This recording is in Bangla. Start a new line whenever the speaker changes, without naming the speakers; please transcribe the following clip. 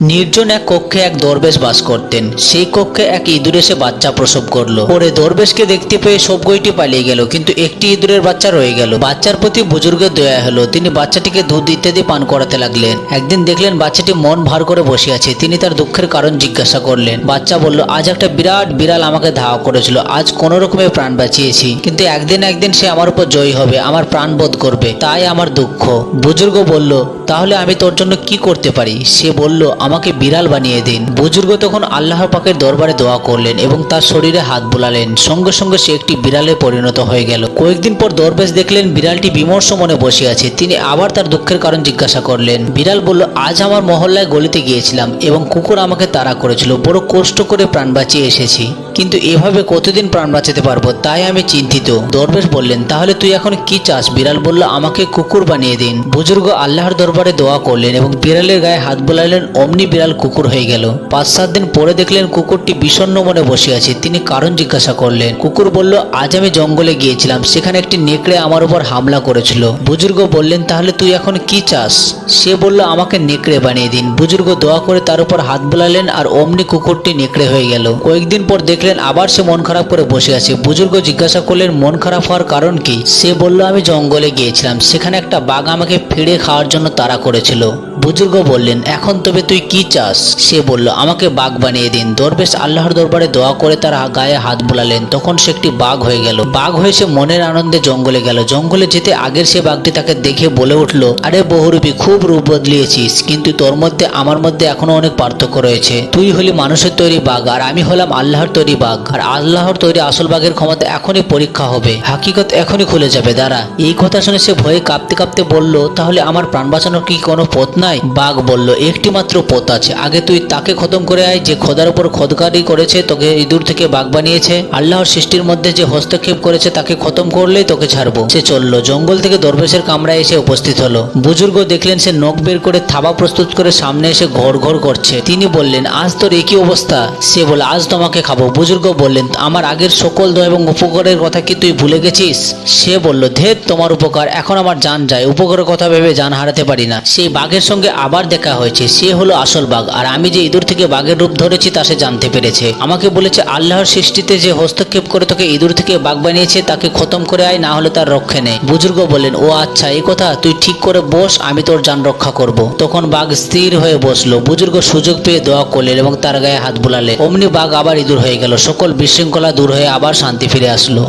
নির্জন এক কক্ষে এক দরবেশ বাস করতেন। সেই কক্ষে এক ইঁদুর এসে বাচ্চা প্রসব করলো। পরে দরবেশকে দেখতে পেয়ে সব গইটি পালিয়ে গেল, কিন্তু একটি ইঁদুরের বাচ্চা রয়ে গেল। বাচ্চার প্রতি বুজুর্গের দয়া হলো, তিনি বাচ্চাটিকে দুধ ইত্যাদি পান করাতে লাগলেন। একদিন দেখলেন বাচ্চাটি মন ভার করে বসে আছে। তিনি তার দুঃখের কারণ জিজ্ঞাসা করলেন। বাচ্চা বলল, আজ একটা বিরাট বিড়াল আমাকে ধাওয়া করেছিল, আজ কোনো রকমে প্রাণ বাঁচিয়েছি, কিন্তু একদিন সে আমার উপর জয়ী হবে, আমার প্রাণ বোধ করবে, তাই আমার দুঃখ। বুজুর্গ বলল, তাহলে আমি তোর জন্য কি করতে পারি? সে বলল, আমাকে বিড়াল বানিয়ে দিন। বুজুর্গ তখন আল্লাহর পাকের দরবারে দোয়া করলেন এবং তার শরীরে হাত বুলালেন। সঙ্গে সঙ্গে সে একটি বিড়ালে পরিণত হয়ে গেল। কয়েকদিন পর দরবেশ দেখলেন বিড়ালটি বিমর্ষ মনে বসে আছে। তিনি আবার তার দুঃখের কারণ জিজ্ঞাসা করলেন। বিড়াল বলল, আজ আমার মহল্লায় গলিতে গিয়েছিলাম এবং কুকুর আমাকে তাড়া করেছিল, বড় কষ্ট করে প্রাণ বাঁচিয়ে এসেছি, কিন্তু এভাবে কতদিন প্রাণ বাঁচাতে পারবো, তাই আমি চিন্তিত। দরবেশ বললেন, তাহলে তুই এখন কি চাস? বিড়াল বলল, আমাকে কুকুর বানিয়ে দিন। বুজুর্গ আল্লাহর দরবারে দোয়া করলেন এবং বিড়ালের গায়ে হাত বোলালেন। অমনি বিড়াল কুকুর হয়ে গেল। 5-7 দিন পরে দেখলেন কুকুরটি বিষণ্ণ মনে বসে আছে। তিনি কারণ জিজ্ঞাসা করলেন। কুকুর বলল, আজ আমি জঙ্গলে গিয়েছিলাম, সেখানে একটি নেকড়ে আমার উপর হামলা করেছিল। বুজুর্গ বললেন, তাহলে তুই এখন কি চাস? সে বলল, আমাকে নেকড়ে বানিয়ে দিন। বুজুর্গ দোয়া করে তার উপর হাত বোলালেন আর অমনি কুকুরটি নেকড়ে হয়ে গেল। কয়েকদিন পর দেখলেন আবার সে মন খারাপ করে বসে আছে। বুজুর্গ জিজ্ঞাসা করলেন, মন খারাপ হওয়ার কারণ কি? সে বলল, আমি জঙ্গলে গিয়েছিলাম, সেখানে একটা বাঘ আমাকে ফিরে খাওয়ার জন্য তাড়া করেছিল। বুজুর্গ বললেন, এখন তবে তুই কি চাস? সে বলল, আমাকে বাঘ বানিয়ে দিন। দরবেশ আল্লাহর দরবারে দোয়া করে তার গায়ে হাত বুলালেন। তখন সে একটি বাঘ হয়ে গেল। বাঘ হয়ে সে মনের আনন্দে জঙ্গলে গেল। জঙ্গলে যেতে আগের সে বাঘটি তাকে দেখে বলে উঠল, আরে বহুরূপী, খুব রূপ বদলিয়েছিস, কিন্তু তোর মধ্যে আমার মধ্যে এখনো অনেক পার্থক্য রয়েছে। তুই হলি মানুষের তৈরি বাঘ আর আমি হলাম আল্লাহর তৈরি বাঘ, আর আল্লাহর তৈরি আসল বাঘের ক্ষমতা এখনই পরীক্ষা হবে, হাকিকত এখনই খুলে যাবে, দাঁড়া। এই কথা শুনে সে ভয়ে কাঁপতে কাঁপতে বলল, তাহলে আমার প্রাণ বাঁচানোর কি কোনো পথ নাই? বাঘ বলল, একটি মাত্র পথ আছে। আগে তুই তাকে খতম করে আয় যে খোদার উপর খোদকারি করেছে, তোকে ইঁদুর থেকে বাঘ বানিয়েছে। আল্লাহর সৃষ্টির মধ্যে যে হস্তক্ষেপ করেছে তাকে খতম করলেই তোকে ছাড়বো। সে চলল। জঙ্গল থেকে দরবেশের কামরায় এসে উপস্থিত হলো। বুজুর্গ দেখলেন সে নখ বের করে থাবা প্রস্তুত করে সামনে এসে ঘর ঘর করছে। তিনি বললেন, আজ তোর একই অবস্থা? সে বলে, আজ তোমাকে খাবো। বুজুর্গ বললেন, আমার আগের সকল দোয়া এবং উপকারের কথা কি তুই ভুলে গেছিস? সে বলল, ধেৎ, তোমার উপকার, এখন আমার জান যায়, উপকারের কথা ভেবে জান হারাতে পারি না। সেই বাঘের সঙ্গে আবার দেখা হয়েছে। সে হলো আসল বাঘ, আর আমি যে ইঁদুর থেকে বাঘের রূপ ধরেছি তা সে জানতে পেরেছে। আমাকে বলেছে, আল্লাহর সৃষ্টিতে যে হস্তক্ষেপ করে তোকে ইঁদুর থেকে বাঘ বানিয়েছে তাকে খতম করে আয়, না হলে তার রক্ষে নেই। বুজুর্গ বললেন, ও আচ্ছা, এই কথা, তুই ঠিক করে বস, আমি তোর জান রক্ষা করব। তখন বাঘ স্থির হয়ে বসলো। বুজুর্গ সুযোগ পেয়ে দোয়া করলেন এবং তার গায়ে হাত বুলালেন। অমনি বাঘ আবার ইঁদুর হয়ে গেল। সকল বিশৃঙ্খলা দূর হয়ে আবার শান্তি ফিরে আসলো।